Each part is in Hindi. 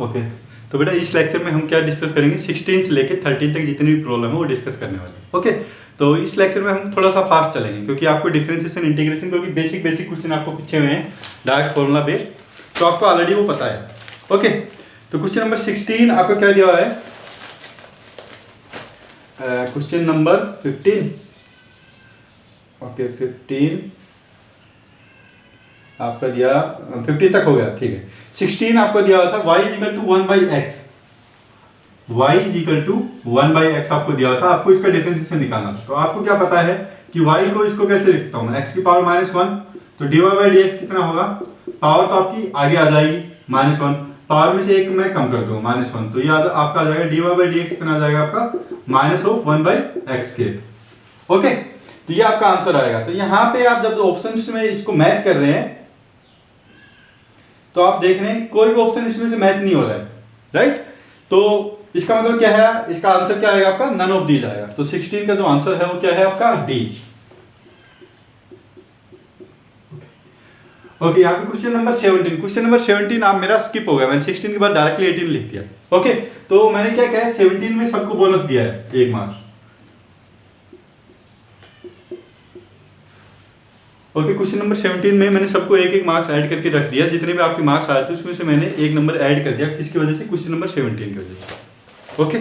ओके, तो बेटा इस लेक्चर में हम क्या डिस्कस करेंगे, 16 से लेकर 13 तक जितनी भी प्रॉब्लम है वो डिस्कस करने वाले हैं। ओके, तो इस लेक्चर में हम थोड़ा सा फास्ट चलेंगे क्योंकि आपको डिफरेंशिएशन इंटीग्रेशन क्योंकि बेसिक क्वेश्चन आपको पूछे हुए हैं डायरेक्ट फॉर्मूला बेस्ड, तो आपको ऑलरेडी वो पता है। ओके, तो क्वेश्चन नंबर 16 आपको क्या दिया हुआ है, क्वेश्चन नंबर 15। ओके 15 आपका दिया, 15 तक हो गया, ठीक है। 16 आपको दिया हुआ था y equal to 1/x, y equal to 1/x आपको दिया हुआ था, आपको इसका डिफरेंशिएशन निकालना था। तो आपको क्या पता है कि y को इसको कैसे लिखता हूँ मैं, x की पावर -1, तो dy/dx कितना होगा, पावर तो आपकी आगे आ जाएगी -1, पावर में से एक मैं कम कर दूंगा -1, तो ये आपका आ जाएगा dy/dx कितना आ जाएगा आपका -1/x²। ओके, तो ये आपका आंसर आएगा। तो यहाँ पे आप जब ऑप्शंस में इसको मैच कर रहे हैं तो आप देख रहे हैं कोई भी ऑप्शन इसमें से मैच नहीं हो रहा है, राइट। तो इसका मतलब क्या है, इसका आंसर क्या आएगा आपका, नन ऑफ दीज आएगा। तो 16 का जो आंसर है वो क्या है आपका, डी। ओके, यहाँ पे क्वेश्चन नंबर 17, क्वेश्चन नंबर 17 आप मेरा स्किप हो गया, मैंने 16 के बाद डायरेक्टली 18 लिख दिया। ओके, तो मैंने क्या किया है, 17 में सबको बोनस दिया है 1 मार्क्स। ओके, क्वेश्चन नंबर 17 में मैंने सबको 1-1 मार्क्स ऐड करके रख दिया, जितने भी आपके मार्क्स आए थे उसमें से मैंने 1 नंबर ऐड कर दिया, किसकी वजह से, क्वेश्चन नंबर 17 की वजह से। ओके,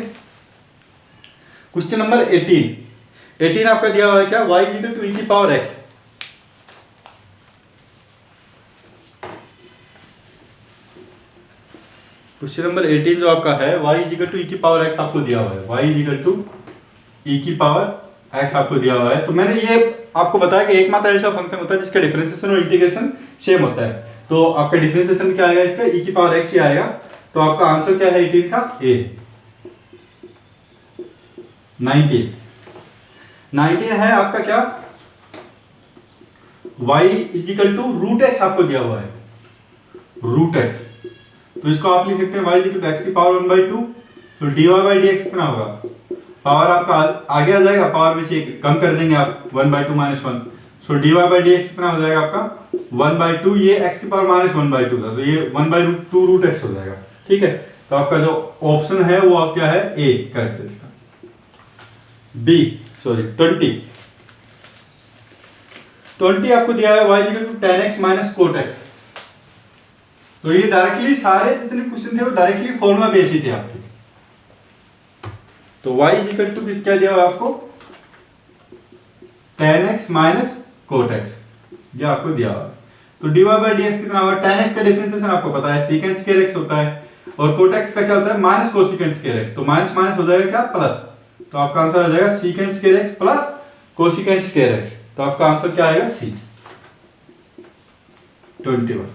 क्वेश्चन नंबर 18 आपका दिया हुआ है क्या, y इक्वल टू e की पावर x। क्वेश्चन नंबर 18 जो आपका है y इक्वल टू e की पावर x आपको दिया हुआ है, y इक्वल टू e की पावर x आपको दिया हुआ है। तो मैंने ये आपको बताया कि एकमात्र ऐसा फंक्शन होता है जिसका डिफरेंशिएशन और इंटीग्रेशन सेम होता है। तो आपका डिफरेंशिएशन क्या आएगा, इसका e की पावर x ही आएगा। तो आपका आंसर क्या है 18 का, ए। 19 है आपका क्या, y इक्वल टू √x आपको दिया हुआ है, √x। तो इसको आप लिख सकते हैं y इक्वल टू x की पावर 1/2, तो dy/dx कितना होगा, पावर आपका आगे आ जाएगा, पावर में से कम कर देंगे आप 1/2 -1, सो dy/dx कितना हो जाएगा आपका 1/2, ये x की पावर -1/2 था, तो ये 1/2 √x हो जाएगा, ठीक है। तो आपका जो ऑप्शन है वो आप क्या है, ए करेक्ट है इसका। बी सॉरी 20 आपको दिया है y equal to tan x - cot x। तो ये डायरेक्टली सारे जितने क्वेश्चन थे वो डायरेक्टली फॉर्मूला बेस ही थे आपके। तो y इक्वल टू क्या दिया हुआ आपको, tan x - cot x, ये आपको दिया हुआ। तो dy/dx कितना होगा, tan x का डिफरेंशिएशन आपको पता है sec² x होता है, और cot x का क्या होता है -cosec² x, तो माइनस माइनस हो जाएगा क्या, प्लस। तो आपका आंसर आ जाएगा sec² x plus cosec² x। तो आपका आंसर क्या आएगा, सी 21।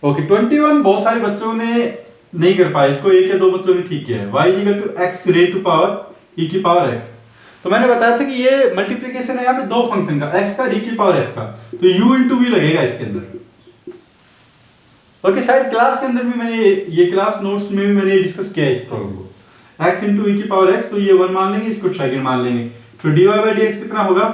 ओके, 21 बहुत सारे बच्चों ने नहीं कर पाए, इसको 1 या 2 बच्चों ने ठीक किया है। y equal to x raise to power e की पावर x। तो मैंने बताया था कि ये मल्टीप्लिकेशन है यहाँ पे दो फंक्शन का, x का e की पावर x का, तो u इंटू v लगेगा इसके अंदर। ओके, शायद क्लास के अंदर भी मैंने ये क्लास नोट्स में भी मैंने डिस्कस किया है इस प्रॉब्लम को, x इंटू e की पावर x, तो ये 1 मान लेंगे, इसको सेकंड मान लेंगे। तो dy/dx कितना होगा,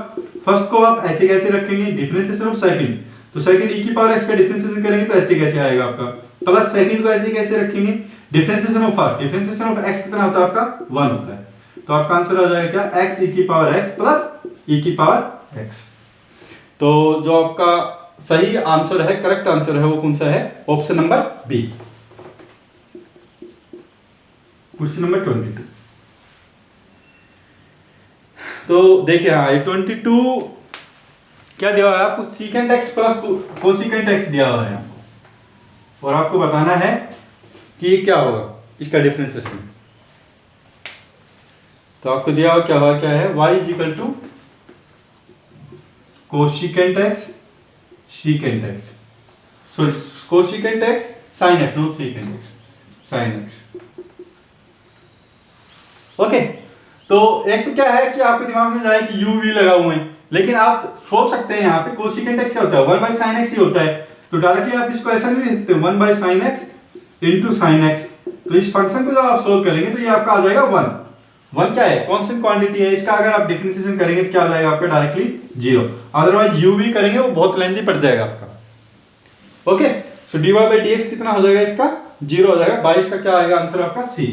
फर्स्ट को आप ऐसे कैसे रखेंगे, डिफरेंशिएशन ऑफ सेकंड, तो सेकंड e की पावर x का डिफरेंशिएशन करेंगे तो ऐसे कैसे आएगा आपका, प्लस सेकंड को ऐसे कैसे रखेंगे, differentiation of first, differentiation of x कितना होता है आपका 1 होता है। तो आपका आंसर आ जाएगा क्या, x e की पावर x प्लस e की पावर x। तो जो आपका सही आंसर है, करेक्ट आंसर है, वो कौन सा है, option number B, question number 22। तो देखिए हाँ, ये 22 क्या दिया हुआ है आपको, secant x plus cosecant x दिया हुआ है आपको, और आपको बताना है कि ये क्या होगा, इसका डिफरेंशिएशन। तो आपको दिया हुआ क्या है, y equal to cosecant x secant x, sorry cosecant x sine x, no secant x, sine x। Okay, तो एक तो क्या है कि आपके दिमाग में जाए कि u v लगा हुए हैं, लेकिन आप सोच सकते हैं यहाँ पे कोसिकेंट x क्या होता है, 1/sin x ही होता है। तो डायरेक्टली आप इसको ऐसा नहीं लिख सकते 1/sin x into sine x। तो इस फंक्शन को जब आप सोल्व करेंगे तो ये आपका आ जाएगा 1 क्या है, कांस्टेंट क्वांटिटी है, इसका अगर आप डिफरेंशिएशन करेंगे तो क्या आ जाएगा आपका, डायरेक्टली 0। अदरवाइज u v करेंगे वो बहुत लेंथी पड़ जाएगा आपका। Okay, so dy by d x कितना हो जाएगा इसका 0 हो जाएगा। 22 का क्या आएगा आंसर आपका सी।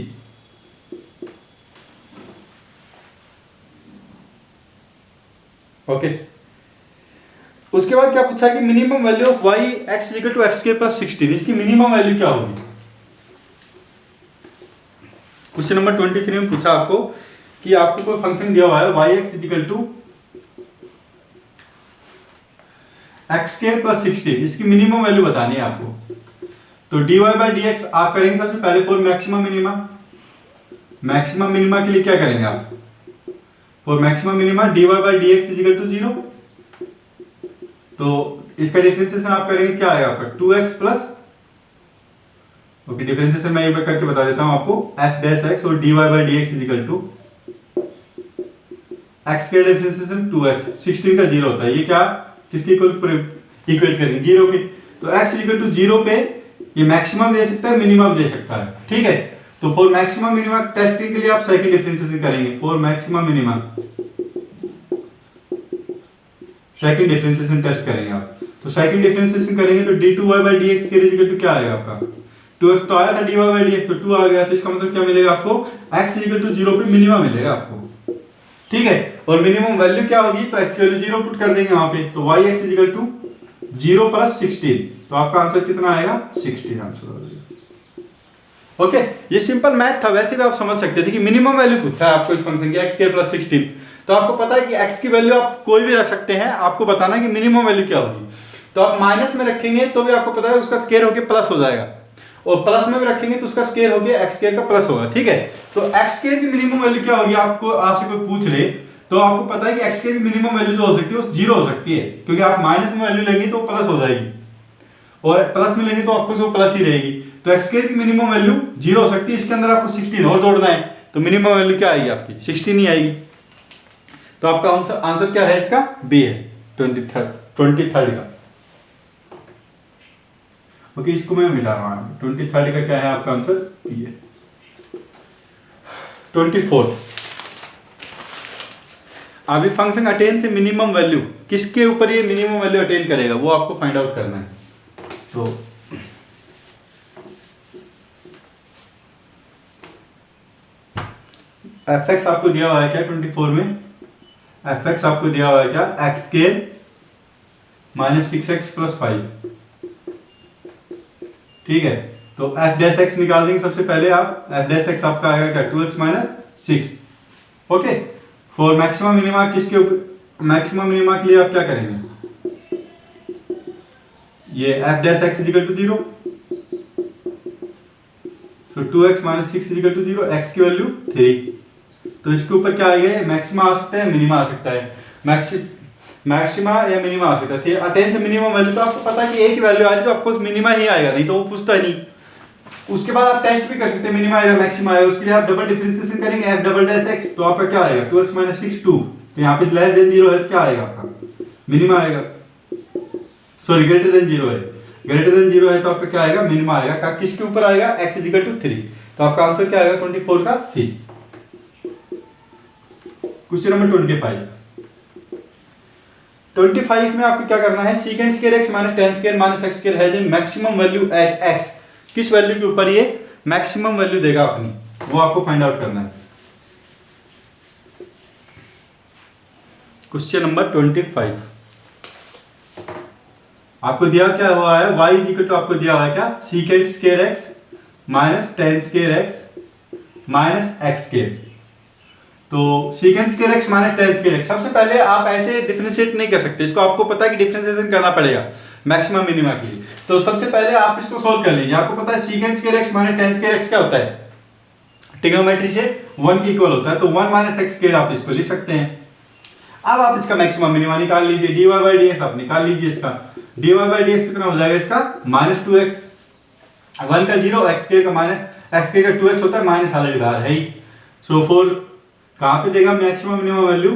ओके उसके बाद क्या पूछा कि minimum value of y x equal to x square plus 16, इसकी मिनिमम वैल्यू क्या होगी। क्वेश्चन नंबर 23 में पूछा आपको कि आपको कोई फंक्शन दिया हुआ है y x equal to x square plus 16, इसकी मिनिमम वैल्यू बतानी है आपको। तो dy बाई डी एक्स आप करेंगे सबसे पहले for maximum minima, maximum minima के लिए क्या करेंगे आप, for maximum minima dy by d x equal to 0, तो इसका डिफरेंशिएशन आप करेंगे क्या आएगा आपका 2x प्लस, ओके डिफरेंशिएशन मैं एक बार करके बता देता हूं आपको, f डैश x और dy by d x equal to x के डिफरेंशिएशन 2x, 16 का 0 होता है, ये क्या किसके इक्वेट करेंगे 0 के, तो x इक्वल टू 0 पे ये मैक्सिमम दे सकता है मिनिमम दे सकता है, ठीक है। तो फॉर मैक्सिमम मिनिमम टेस्टिंग के लिए आप सेकंड डिफरेंशिएशन करेंगे, for maximum minimum second differentiation test करेंगे आप, तो सेकंड डिफरेंशिएशन करेंगे तो d2y बाई डी एक्स के इक्वल टू क्या आएगा आपका 2x, तो आया था dy बाई डी एक्स तो 2 आ गया, तो इसका मतलब क्या मिलेगा आपको x इक्वल टू 0 पे मिनिमम मिलेगा आपको, ठीक है। और मिनिमम वैल्यू क्या होगी, तो x की वैल्यू 0 पुट कर देंगे वहां पे, तो yx इक्वल टू 0 प्लस 16, तो आपका आंसर कितना आएगा 16 आंसर हो जाएगा। ओके ये सिंपल मैथ था, वैसे भी आप समझ सकते थे कि मिनिमम वैल्यू पूछा है आपको इस फंक्शन की x स्क्वायर प्लस 16, तो आपको पता है कि x की वैल्यू आप कोई भी रख सकते हैं, आपको बताना है कि मिनिमम वैल्यू क्या होगी। तो आप माइनस में रखेंगे तो भी आपको पता है उसका स्क्वायर होके प्लस हो जाएगा, और प्लस में भी रखेंगे तो उसका स्क्वायर होके x स्क्वायर का प्लस होगा, ठीक है। तो x स्क्वायर की मिनिमम वैल्यू क्या होगी, आपको आपसे कोई पूछ ले तो आपको पता है कि x स्क्वायर की मिनिमम वैल्यू जो हो सकती है वो 0 हो सकती है, क्योंकि आप माइनस में वैल्यू लेंगे तो प्लस हो जाएगी, और प्लस में लेंगे तो आपको वो प्लस ही रहेगी। तो x स्क्वायर की मिनिमम वैल्यू 0 हो सकती है, इसके अंदर आपको 16 और जोड़ना है, तो मिनिमम वैल्यू क्या आएगी आपकी 16 ही आएगी। तो आपका आंसर क्या है इसका बी है 23 का। ओके इसको मैं मिटा रहा हूं, 23 का क्या है आपका आंसर बी है। 24 अभी फंक्शन अटेन से मिनिमम वैल्यू, किसके ऊपर ये मिनिमम वैल्यू अटेन करेगा वो आपको फाइंड आउट करना है। तो fx आपको दिया हुआ है क्या 24 में, fx आपको दिया हुआ है क्या x square minus 6x plus 5, ठीक है। तो f डैश x निकाल देंगे सबसे पहले आप, f डैश x आपका आएगा क्या 2x minus 6। Okay for maximum minima किसके ऊपर, मैक्सिमम मिनिमा के लिए आप क्या करेंगे, ये f dash x equal to 0, तो 2x minus 6 equal to 0, x की वैल्यू 3, तो इसके ऊपर क्या आएगा मैक्सिमा आ सकता है मिनिमा आ सकता है, मैक्सिमा या मिनिमा आ सकता है। अटेन से मिनिमम वैल्यू तो आपको पता है कि एक ही वैल्यू आ रही तो आपको मिनिमा ही आएगा, नहीं तो वो पूछता ही नहीं। उसके बाद आप टेस्ट भी कर सकते हैं मिनिमा आएगा मैक्सिमा आएगा, उसके लिए आप डबल डिफरेंशिएशन करेंगे f डबल डैश x, तो आपका क्या आएगा 2x माइनस 6 2, तो यहाँ पे लेस देन 0 है तो क्या आएगा आपका मिनिमा आएगा, सॉरी ग्रेटर देन 0 है, ग्रेटर देन 0 है तो आपका क्या आएगा मिनिमा आएगा, किसके ऊपर आएगा x इक्वल टू 3, तो आपका आंसर क्या आएगा 24 का सी। क्वेश्चन नंबर 25 में आपको क्या करना है, secant square x minus ten square minus x square has a maximum value at x, किस वैल्यू के ऊपर ये मैक्सिमम वैल्यू देगा अपनी, वो आपको फाइंड आउट करना है। क्वेश्चन नंबर 25 आपको दिया क्या हुआ है, y इक्वल टू आपको दिया हुआ है क्या secant square x minus ten square x minus x square, तो secant square x minus ten square x, सबसे पहले आप ऐसे डिफरेंशिएट नहीं कर सकते, इसको आपको पता है कि डिफरेंशिएशन करना पड़ेगा मैक्सिमम मिनिमा के लिए। तो सबसे पहले आप इसको सोल्व कर लीजिए, आपको पता है secant square x minus ten square x क्या होता है, ट्रिग्नोमेट्री से 1 के इक्वल होता है, तो 1 माइनस एक्स स्क्वायर आप इसको लिख सकते हैं। अब आप इसका मैक्सिमम मिनिमा निकाल लीजिए, dy बाई डी एक्स आप निकाल लीजिए, इसका dy बाई डी एक्स कितना हो जाएगा इसका माइनस 2x, 1 का 0 x स्क्वायर का माइनस एक्स स्क्वायर का 2x होता है, माइनस ऑलरेडी बाहर है ही, सो फोर कहाँ पे देगा maximum minimum value,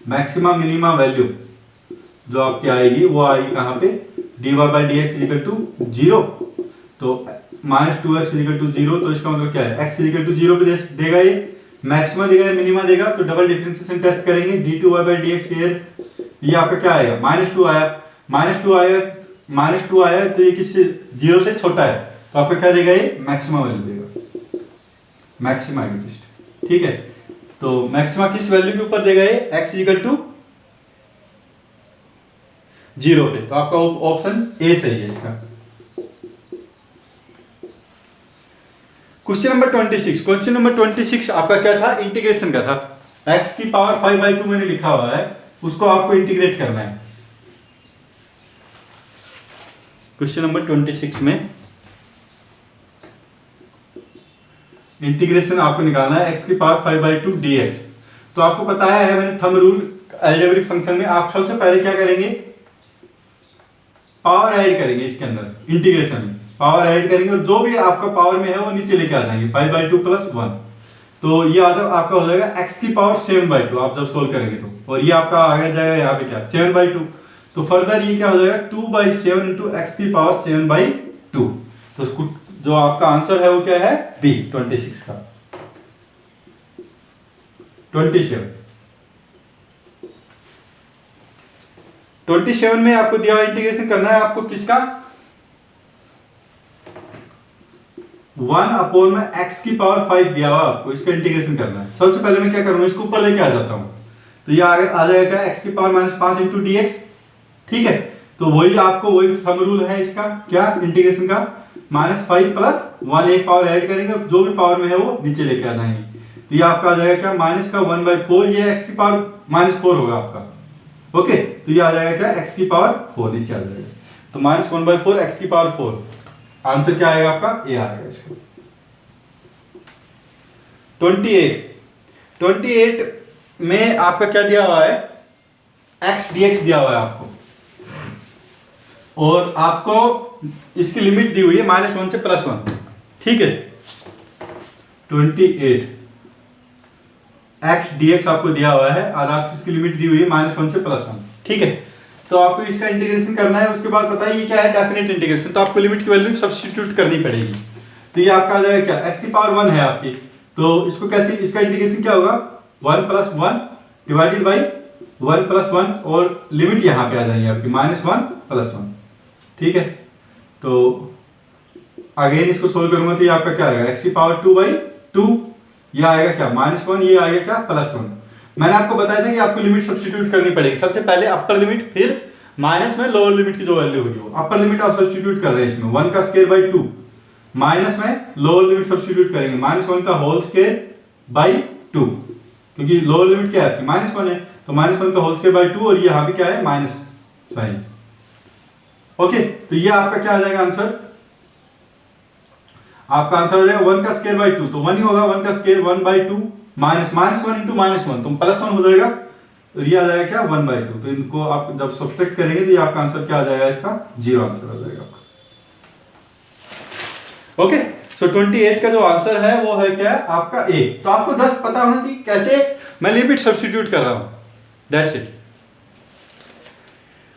maximum minimum value जो आपकी आएगी वो आएगी कहाँ पे dy by d x equal to 0, तो माइनस 2x इक्वल टू 0, तो इसका मतलब क्या है x इक्वल टू 0 पे देगा ये मैक्सिमम देगा या मिनिमा देगा, तो डबल डिफरेंशिएशन टेस्ट करेंगे d2y बाई डी एक्स, ये आपका क्या आएगा -2 आया, -2 आएगा -2 आया है तो ये किससे 0 से छोटा है, तो आपका क्या देगा, ये मैक्सिमा वैल्यू देगा, मैक्सिमा एग्जिस्ट। ठीक है, तो मैक्सिमा किस वैल्यू के ऊपर देगा, ये x = 0 पे, तो आपका ऑप्शन ए सही है इसका। क्वेश्चन नंबर 26 आपका क्या था, इंटीग्रेशन का था। x की पावर 5/2 मैंने लिखा हुआ है, उसको आपको इंटीग्रेट करना है। क्वेश्चन नंबर 26 में इंटीग्रेशन आपको निकालना है x की पावर 5/2 dx। तो आपको बताया है मैंने थंब रूल, अलजेब्रिक फंक्शन में आप सबसे पहले क्या करेंगे, पावर ऐड करेंगे, इसके अंदर इंटीग्रेशन में पावर ऐड करेंगे और जो भी आपका पावर में है वो नीचे लेके आ जाएंगे, 5/2 + 1, तो ये आपका हो जाएगा x की पावर 7/2 आप जब सोल्व करेंगे तो, और ये आपका आ जाएगा यहाँ पे क्या 7/2, तो फर्दर ये क्या हो जाएगा 2/7 × x की पावर 7/2। तो उसको जो आपका आंसर है वो क्या है, बी 26 का 27 में आपको दिया हुआ इंटीग्रेशन करना है आपको किसका, 1 में x की पावर 5 दिया हुआ आपको, इसका इंटीग्रेशन करना है। सबसे पहले मैं क्या करूंगा, इसको ऊपर लेके आ जाता हूं, तो ये आ जाएगा x की पावर -5 × dx। ठीक है, तो वही थंब रूल है इसका, क्या इंटीग्रेशन का, -5 + 1 एक पावर ऐड करेंगे, जो भी पावर में है वो नीचे लेके आ जाएंगे, तो ये आपका आ जाएगा क्या, -1/4, ये x की पावर -4 होगा आपका। ओके, तो ये आ जाएगा क्या, x की पावर 4 नीचे आ जाएगा, तो -1/4 x की पावर 4, आंसर क्या आएगा आपका, ए आएगा इसको। 28 में आपका क्या दिया हुआ है, x dx दिया हुआ है आपको, और आपको इसकी लिमिट दी हुई है -1 से +1। ठीक है, 28 x dx आपको दिया हुआ है और आपकी इसकी लिमिट दी हुई है -1 से +1। ठीक है, तो आपको इसका इंटीग्रेशन करना है, उसके बाद पता है ये क्या है, डेफिनेट इंटीग्रेशन, तो आपको लिमिट की वैल्यू सब्स्टिट्यूट करनी पड़ेगी, तो ये आपका आ जाएगा क्या, x की पावर 1 है आपकी, तो इसको कैसे, इसका इंटीग्रेशन क्या होगा, 1 + 1 डिवाइडेड बाई 1 + 1, और लिमिट यहाँ पे आ जाएगी आपकी -1 + 1। ठीक है, तो अगेन इसको सोल्व करूंगा तो ये आपका क्या आएगा, x की पावर 2/2, ये आएगा क्या -1, ये आएगा क्या +1। मैंने आपको बताया था कि आपको लिमिट सब्स्टिट्यूट करनी पड़ेगी, सबसे पहले अपर लिमिट, फिर माइनस में लोअर लिमिट की जो वैल्यू होगी वो, अपर लिमिट आप सब्स्टिट्यूट कर रहे हैं इसमें 1 का स्क्वायर बाई 2, माइनस में लोअर लिमिट सब्स्टिट्यूट करेंगे -1 का होल स्क्वायर बाई 2, क्योंकि लोअर लिमिट क्या है आपकी -1 है, तो -1 का होल स्क्वायर बाई 2, और ये यहाँ पे क्या है माइनस साइन। ओके, तो ये आपका क्या आ जाएगा आंसर, आपका आंसर हो जाएगा 1 का स्क्वायर बाई 2, तो 1 ही होगा, 1 का स्क्वायर 1/2 -1 × -1 तो +1 हो जाएगा, तो ये आ जाएगा क्या 1/2, तो इनको आप जब सब्ट्रैक्ट करेंगे तो ये आपका आंसर क्या आ जाएगा, इसका 0 आंसर आ जाएगा आपका। ओके, सो 28 का जो आंसर है वो है क्या, आपका ए। तो आपको 10 पता होना चाहिए कैसे मैं लिमिट सब्स्टिट्यूट कर रहा हूं, दैट्स इट।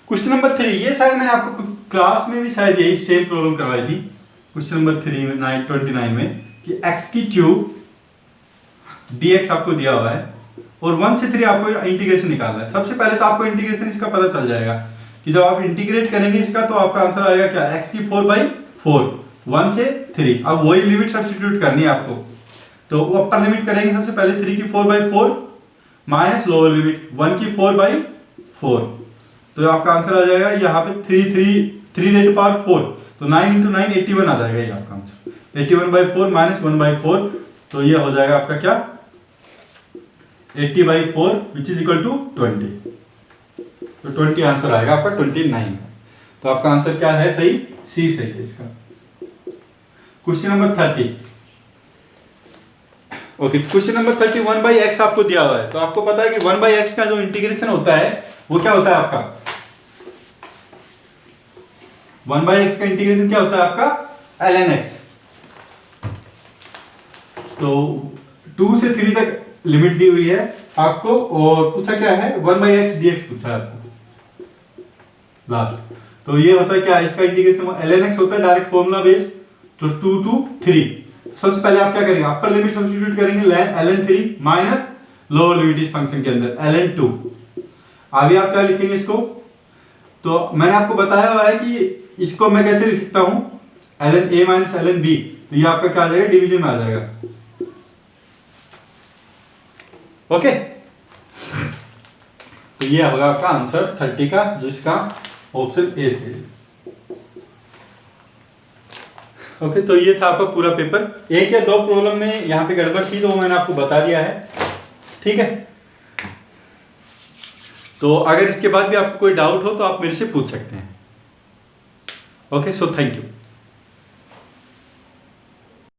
क्वेश्चन नंबर 3, ये शायद मैंने आपको क्लास में भी शायद यही सेम प्रॉब्लम करवाई थी, क्वेश्चन नंबर 3 में 29 में, कि x³ dx आपको दिया हुआ है और 1 से 3 आपको इंटीग्रेशन निकालना है। सबसे पहले तो आपको इंटीग्रेशन इसका पता चल जाएगा कि जब आप इंटीग्रेट करेंगे इसका तो आपका आंसर आएगा क्या, x⁴/4 1 से 3। अब वही लिमिट सब्स्टिट्यूट करनी है आपको, तो वो अपर लिमिट करेंगे सबसे पहले 3⁴/4 माइनस लोअर लिमिट 1⁴/4, तो आपका आंसर आ जाएगा यहाँ पे 3 तो 9 × 9 81 आ जाएगा ये आपका आंसर, 81/4 माइनस 1/4, तो ये हो जाएगा आपका क्या 80/4 विच इज इक्वल टू 20, तो 20 आंसर आएगा आपका 29। तो आपका आंसर क्या है, सही, सी सही है इसका। Question number 30, okay, question number 30 1/x आपको दिया हुआ है, तो आपको पता है कि 1/x का जो इंटीग्रेशन होता है वो क्या होता है आपका, 1/x का इंटीग्रेशन क्या होता है आपका ln x। तो 2 से 3 तक लिमिट दी हुई है आपको, और पूछा क्या है 1/x dx पूछा है आपको लास्ट, तो ये होता है क्या, इसका इंटीग्रेशन ln x होता है डायरेक्ट फॉर्मूला बेस्ड, तो 2 to 3। सबसे पहले आप क्या करेंगे, अपर लिमिट सब्स्टिट्यूट करेंगे ln 3 माइनस लोअर लिमिट इस फंक्शन के अंदर ln 2। अभी आप क्या लिखेंगे इसको, तो मैंने आपको बताया हुआ है कि इसको मैं कैसे लिख सकता हूँ, ln a minus ln b, तो ये आपका क्या आ जाएगा, डिवीजन में आ जाएगा। ओके, तो ये होगा आपका आंसर 30 का, जिसका ऑप्शन ए से। ओके, तो ये था आपका पूरा पेपर। एक या दो प्रॉब्लम में यहाँ पे गड़बड़ थी तो वो मैंने आपको बता दिया है, ठीक है। तो अगर इसके बाद भी आपको कोई डाउट हो तो आप मेरे से पूछ सकते हैं। Okay, so thank you.